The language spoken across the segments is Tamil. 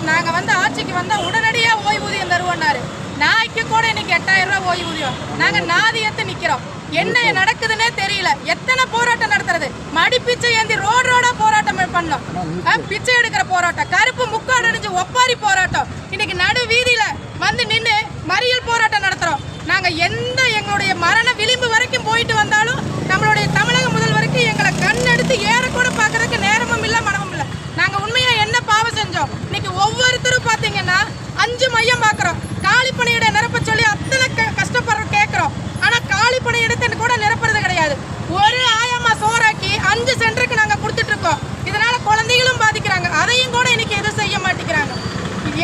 நாங்க வந்து ஆட்சிக்கு வந்தா உடனடியா ஓய்வூதியம் தருவோம்னாரு. நாய்க்கு கூட இன்னைக்கு 8000 ரூபாய் ஓய்வூதியம். நாங்க நாதியத்து நிக்கிறோம். என்ன நடக்குதுன்னே தெரியல. எத்தனை போராட்டம் நடத்துறது? மடி பிச்சை ஏந்தி ரோடா போராட்டம் பண்ணோம். பிச்சை எடுக்கிற போராட்டம், கருப்பு முக்காடு அடிஞ்சு ஒப்பாரி போராட்டம், இன்னைக்கு நடு வீதியில வந்து நின்று மறியல் போராட்டம் நடத்துறோம். நாங்க எங்களுடைய மரண விளிம்பு வரைக்கும் போயிட்டு வந்தாலும் நம்மளுடைய தமிழக முதல்வருக்கு எங்களை கண்ணெடுத்து ஏறக்கூட பார்க்கறதுக்கு நேரமும் இல்லை, மனமும் இல்லை. நாங்க உண்மையா என்ன பாவம் செஞ்சோம்? இன்னைக்கு ஒவ்வொருத்தரும் பாத்தீங்கன்னா 5 மையம் பாக்குறோம். காலி பணியிட நிரப்ப சொல்லி அத்தனை கஷ்டப்படுற கேட்கிறோம். ஆனா காலி பணியிடத்தை கூட நிரப்புறது கிடையாது. ஒரு ஆயம்மா சோறாக்கி 5 சென்டருக்கு நாங்க கொடுத்துட்டு இருக்கோம். இதனால குழந்தைகளும் பாதிக்கிறாங்க. அதையும் கூட இன்னைக்கு எதுவும் செய்ய மாட்டேங்கிறாங்க.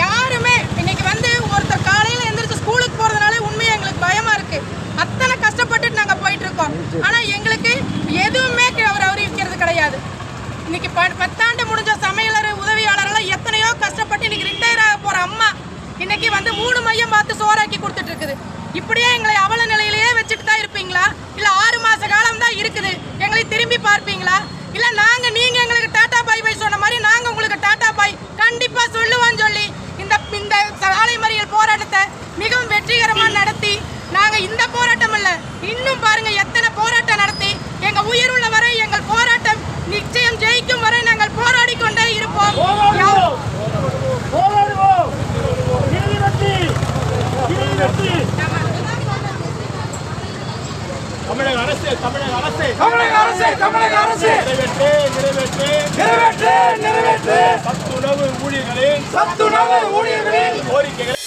யாருமே இன்னைக்கு வந்து ஒருத்தர் காலையில எந்திரிச்சு ஸ்கூலுக்கு போறதுனால உண்மையா எங்களுக்கு பயமா இருக்கு. அத்தனை கஷ்டப்பட்டுட்டு நாங்க போயிட்டு இருக்கோம். ஆனா எங்களுக்கு எதுவுமே அவர் அறிவிக்கிறது கிடையாது. இன்னைக்கு 10 ஆண்டு முடிஞ்ச சமையலர் உதவியாளர்கள் எத்தனையோ கஷ்டப்பட்டு இன்னைக்கு ரிட்டையர் ஆக போற அம்மா இன்னைக்கு வந்து 3 மையம் பார்த்து சோறாக்கி கொடுத்துட்டு இருக்குது. இப்படியே எங்களை அவல நிலையிலேயே வச்சுட்டு தான் இருப்பீங்களா? இல்ல 6 மாச காலம் தான் இருக்குது, எங்களை திரும்பி பார்ப்பீங்களா? இல்ல நீங்க எங்களுக்கு டாடா பை பை சொன்ன மாதிரி நாங்க உங்களுக்கு டாடா பை கண்டிப்பா சொல்லுவான்னு சொல்லி இந்த சாலை மறியல் போராட்டத்தை மிகவும் வெற்றிகரமா நடத்தி நாங்க இந்த போராட்டம் இல்ல இன்னும் பாருங்க எத்தனை போராட்டம் நடத்தி எங்க உயிர் உள்ள வரை எங்கள் போராட்டம் நிச்சயம் ஜெயிக்கும் வரை நாங்கள் போராடி கொண்டே இருப்போம். தமிழக அரசு நிறைவேற்று சத்துணவு ஊழியர்களின் கோரிக்கைகள்